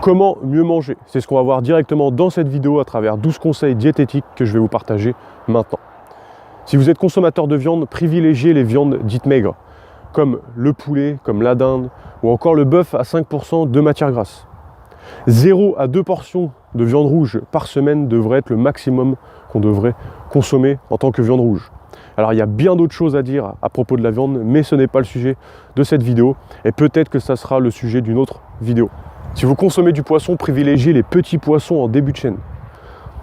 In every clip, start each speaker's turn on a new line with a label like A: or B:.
A: Comment mieux manger? C'est ce qu'on va voir directement dans cette vidéo à travers 12 conseils diététiques que je vais vous partager maintenant. Si vous êtes consommateur de viande, privilégiez les viandes dites maigres, comme le poulet, comme la dinde, ou encore le bœuf à 5% de matière grasse. 0 à 2 portions de viande rouge par semaine devrait être le maximum qu'on devrait consommer en tant que viande rouge. Alors il y a bien d'autres choses à dire à propos de la viande, mais ce n'est pas le sujet de cette vidéo, et peut-être que ça sera le sujet d'une autre vidéo. Si vous consommez du poisson, privilégiez les petits poissons en début de chaîne.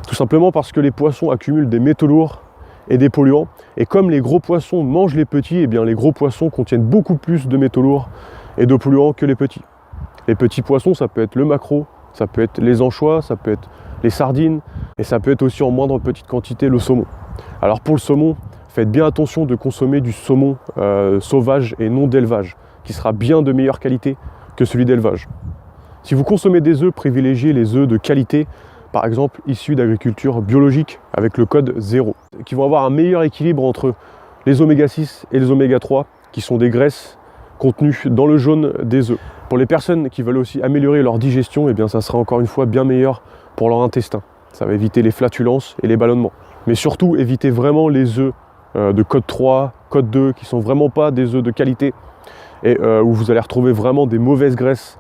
A: Tout simplement parce que les poissons accumulent des métaux lourds et des polluants, et comme les gros poissons mangent les petits, et bien les gros poissons contiennent beaucoup plus de métaux lourds et de polluants que les petits. Les petits poissons, ça peut être le maquereau, ça peut être les anchois, ça peut être les sardines, et ça peut être aussi en moindre petite quantité le saumon. Alors pour le saumon, faites bien attention de consommer du saumon sauvage et non d'élevage, qui sera bien de meilleure qualité que celui d'élevage. Si vous consommez des œufs, privilégiez les œufs de qualité, par exemple issus d'agriculture biologique avec le code 0, qui vont avoir un meilleur équilibre entre les oméga 6 et les oméga 3, qui sont des graisses contenues dans le jaune des œufs. Pour les personnes qui veulent aussi améliorer leur digestion, eh bien ça sera encore une fois bien meilleur pour leur intestin. Ça va éviter les flatulences et les ballonnements. Mais surtout, évitez vraiment les œufs de code 3, code 2, qui sont vraiment pas des œufs de qualité et où vous allez retrouver vraiment des mauvaises graisses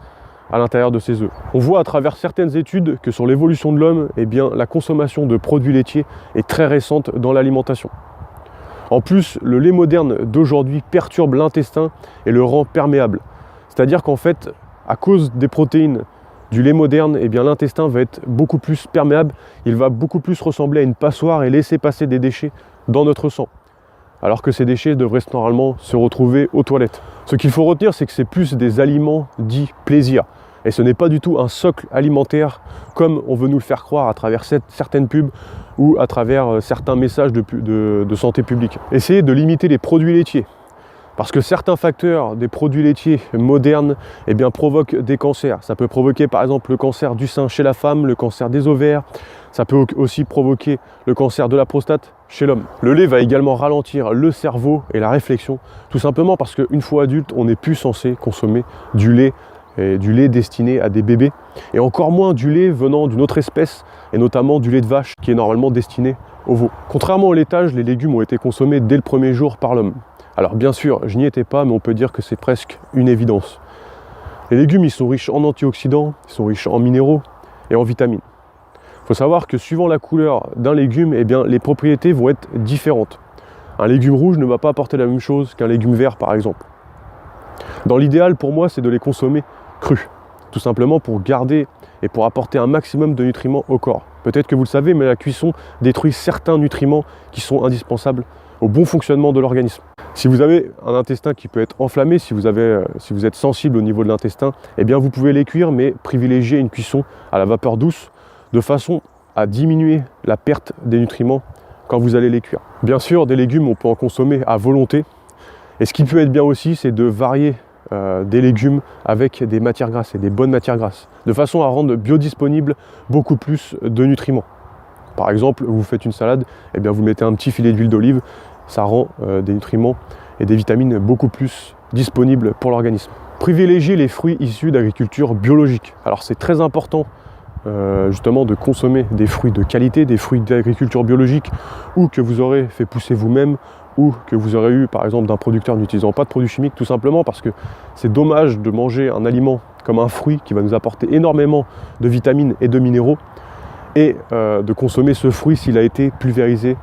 A: à l'intérieur de ces œufs. On voit à travers certaines études que sur l'évolution de l'homme, eh bien, la consommation de produits laitiers est très récente dans l'alimentation. En plus, le lait moderne d'aujourd'hui perturbe l'intestin et le rend perméable. C'est-à-dire qu'en fait, à cause des protéines du lait moderne, eh bien, l'intestin va être beaucoup plus perméable, il va beaucoup plus ressembler à une passoire et laisser passer des déchets dans notre sang. Alors que ces déchets devraient normalement se retrouver aux toilettes. Ce qu'il faut retenir, c'est que c'est plus des aliments dits plaisir. Et ce n'est pas du tout un socle alimentaire comme on veut nous le faire croire à travers certaines pubs ou à travers certains messages de santé publique. Essayez de limiter les produits laitiers. Parce que certains facteurs des produits laitiers modernes eh bien, provoquent des cancers. Ça peut provoquer par exemple le cancer du sein chez la femme, le cancer des ovaires. Ça peut aussi provoquer le cancer de la prostate chez l'homme. Le lait va également ralentir le cerveau et la réflexion, tout simplement parce qu'une fois adulte, on n'est plus censé consommer du lait, et du lait destiné à des bébés, et encore moins du lait venant d'une autre espèce, et notamment du lait de vache qui est normalement destiné aux veaux. Contrairement au laitage, les légumes ont été consommés dès le premier jour par l'homme. Alors bien sûr, je n'y étais pas, mais on peut dire que c'est presque une évidence. Les légumes, ils sont riches en antioxydants, ils sont riches en minéraux et en vitamines. Il faut savoir que suivant la couleur d'un légume, eh bien, les propriétés vont être différentes. Un légume rouge ne va pas apporter la même chose qu'un légume vert par exemple. Dans l'idéal pour moi, c'est de les consommer crus, tout simplement pour garder et pour apporter un maximum de nutriments au corps. Peut-être que vous le savez, mais la cuisson détruit certains nutriments qui sont indispensables au bon fonctionnement de l'organisme. Si vous avez un intestin qui peut être enflammé, si vous êtes sensible au niveau de l'intestin, eh bien vous pouvez les cuire, mais privilégiez une cuisson à la vapeur douce, de façon à diminuer la perte des nutriments quand vous allez les cuire. Bien sûr, des légumes, on peut en consommer à volonté. Et ce qui peut être bien aussi, c'est de varier des légumes avec des matières grasses et des bonnes matières grasses, de façon à rendre biodisponible beaucoup plus de nutriments. Par exemple, vous faites une salade, eh bien vous mettez un petit filet d'huile d'olive, ça rend des nutriments et des vitamines beaucoup plus disponibles pour l'organisme. Privilégiez les fruits issus d'agriculture biologique. Alors c'est très important justement de consommer des fruits de qualité, des fruits d'agriculture biologique ou que vous aurez fait pousser vous-même ou que vous aurez eu par exemple d'un producteur n'utilisant pas de produits chimiques, tout simplement parce que c'est dommage de manger un aliment comme un fruit qui va nous apporter énormément de vitamines et de minéraux et de consommer ce fruit s'il a été pulvérisé,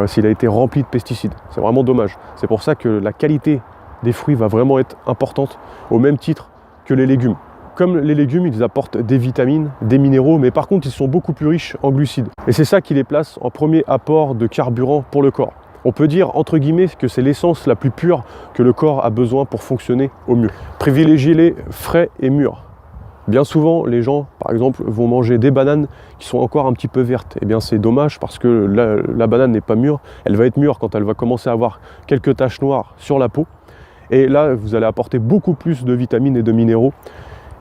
A: s'il a été rempli de pesticides. C'est vraiment dommage. C'est pour ça que la qualité des fruits va vraiment être importante au même titre que les légumes. Comme les légumes, ils apportent des vitamines, des minéraux, mais par contre, ils sont beaucoup plus riches en glucides. Et c'est ça qui les place en premier apport de carburant pour le corps. On peut dire, entre guillemets, que c'est l'essence la plus pure que le corps a besoin pour fonctionner au mieux. Privilégiez-les frais et mûrs. Bien souvent, les gens, par exemple, vont manger des bananes qui sont encore un petit peu vertes. Eh bien, c'est dommage parce que la banane n'est pas mûre. Elle va être mûre quand elle va commencer à avoir quelques taches noires sur la peau. Et là, vous allez apporter beaucoup plus de vitamines et de minéraux.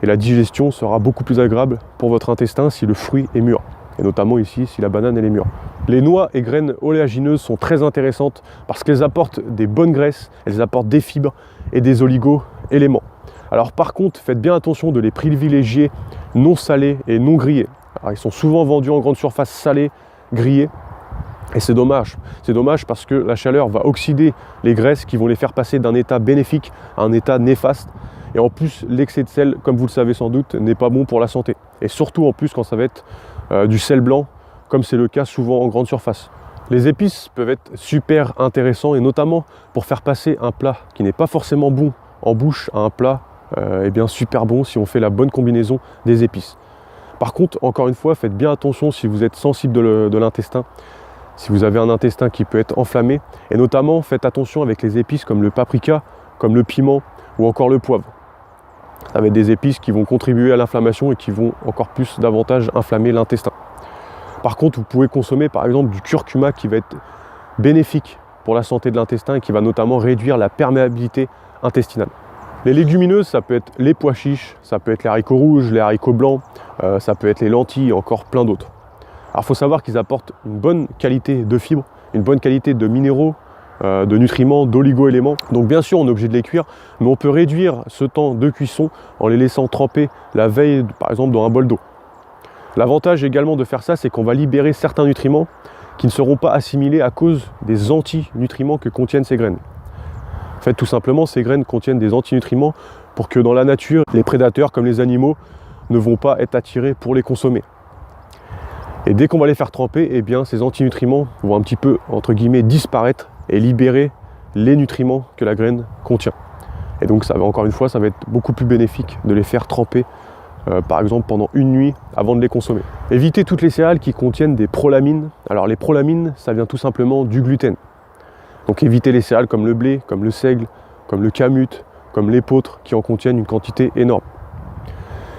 A: Et la digestion sera beaucoup plus agréable pour votre intestin si le fruit est mûr. Et notamment ici, si la banane elle est mûre. Les noix et graines oléagineuses sont très intéressantes parce qu'elles apportent des bonnes graisses, elles apportent des fibres et des oligo-éléments. Alors par contre, faites bien attention de les privilégier non salés et non grillés. Alors, ils sont souvent vendus en grande surface salés, grillés, et c'est dommage. C'est dommage parce que la chaleur va oxyder les graisses qui vont les faire passer d'un état bénéfique à un état néfaste. Et en plus, l'excès de sel, comme vous le savez sans doute, n'est pas bon pour la santé. Et surtout en plus quand ça va être du sel blanc, comme c'est le cas souvent en grande surface. Les épices peuvent être super intéressants et notamment pour faire passer un plat qui n'est pas forcément bon en bouche à un plat eh bien super bon si on fait la bonne combinaison des épices. Par contre, encore une fois, faites bien attention si vous êtes sensible de l'intestin, si vous avez un intestin qui peut être enflammé, et notamment faites attention avec les épices comme le paprika, comme le piment ou encore le poivre. Ça va être des épices qui vont contribuer à l'inflammation et qui vont encore plus davantage inflammer l'intestin. Par contre, vous pouvez consommer par exemple du curcuma qui va être bénéfique pour la santé de l'intestin et qui va notamment réduire la perméabilité intestinale. Les légumineuses, ça peut être les pois chiches, ça peut être les haricots rouges, les haricots blancs, ça peut être les lentilles et encore plein d'autres. Alors il faut savoir qu'ils apportent une bonne qualité de fibres, une bonne qualité de minéraux, de nutriments, d'oligo-éléments. Donc bien sûr on est obligé de les cuire, mais on peut réduire ce temps de cuisson en les laissant tremper la veille par exemple dans un bol d'eau. L'avantage également de faire ça, c'est qu'on va libérer certains nutriments qui ne seront pas assimilés à cause des antinutriments que contiennent ces graines. En fait, tout simplement, ces graines contiennent des antinutriments pour que dans la nature, les prédateurs comme les animaux ne vont pas être attirés pour les consommer. Et dès qu'on va les faire tremper, eh bien, ces antinutriments vont un petit peu, entre guillemets, disparaître et libérer les nutriments que la graine contient. Et donc, ça va, encore une fois, ça va être beaucoup plus bénéfique de les faire tremper, par exemple, pendant une nuit avant de les consommer. Évitez toutes les céréales qui contiennent des prolamines. Alors, les prolamines, ça vient tout simplement du gluten. Donc évitez les céréales comme le blé, comme le seigle, comme le kamut, comme l'épeautre qui en contiennent une quantité énorme.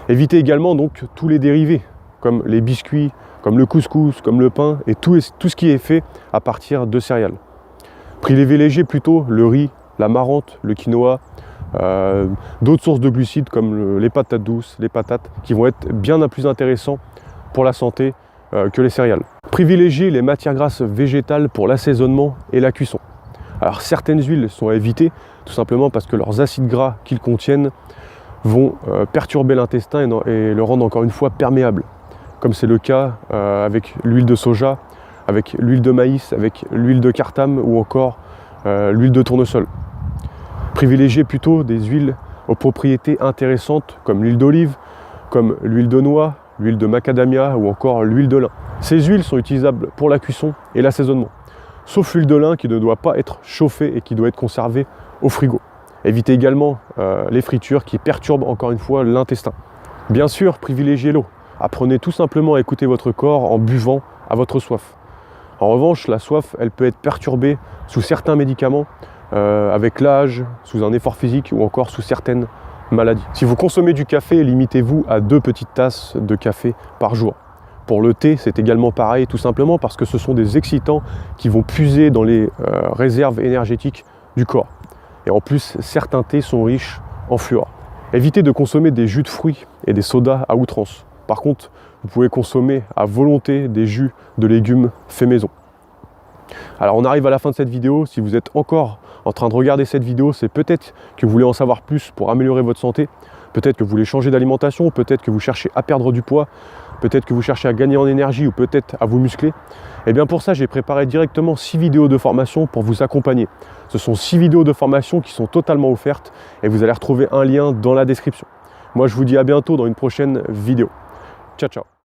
A: Évitez également donc tous les dérivés comme les biscuits, comme le couscous, comme le pain et tout ce qui est fait à partir de céréales. Privilégiez plutôt le riz, la marrante, le quinoa, d'autres sources de glucides comme les patates douces, les patates qui vont être bien plus intéressants pour la santé que les céréales. Privilégiez les matières grasses végétales pour l'assaisonnement et la cuisson. Alors certaines huiles sont à éviter, tout simplement parce que leurs acides gras qu'ils contiennent vont perturber l'intestin et le rendre encore une fois perméable. Comme c'est le cas avec l'huile de soja, avec l'huile de maïs, avec l'huile de cartame ou encore l'huile de tournesol. Privilégiez plutôt des huiles aux propriétés intéressantes comme l'huile d'olive, comme l'huile de noix, l'huile de macadamia ou encore l'huile de lin. Ces huiles sont utilisables pour la cuisson et l'assaisonnement, sauf l'huile de lin qui ne doit pas être chauffée et qui doit être conservée au frigo. Évitez également les fritures qui perturbent encore une fois l'intestin. Bien sûr, privilégiez l'eau. Apprenez tout simplement à écouter votre corps en buvant à votre soif. En revanche, la soif, elle peut être perturbée sous certains médicaments, avec l'âge, sous un effort physique ou encore sous certaines maladies. Si vous consommez du café, limitez-vous à 2 petites tasses de café par jour. Pour le thé, c'est également pareil, tout simplement parce que ce sont des excitants qui vont puiser dans les réserves énergétiques du corps. Et en plus, certains thés sont riches en fluor. Évitez de consommer des jus de fruits et des sodas à outrance. Par contre, vous pouvez consommer à volonté des jus de légumes faits maison. Alors on arrive à la fin de cette vidéo. Si vous êtes encore en train de regarder cette vidéo, c'est peut-être que vous voulez en savoir plus pour améliorer votre santé. Peut-être que vous voulez changer d'alimentation, peut-être que vous cherchez à perdre du poids, peut-être que vous cherchez à gagner en énergie ou peut-être à vous muscler. Et bien pour ça, j'ai préparé directement 6 vidéos de formation pour vous accompagner. Ce sont 6 vidéos de formation qui sont totalement offertes et vous allez retrouver un lien dans la description. Moi, je vous dis à bientôt dans une prochaine vidéo. Ciao, ciao.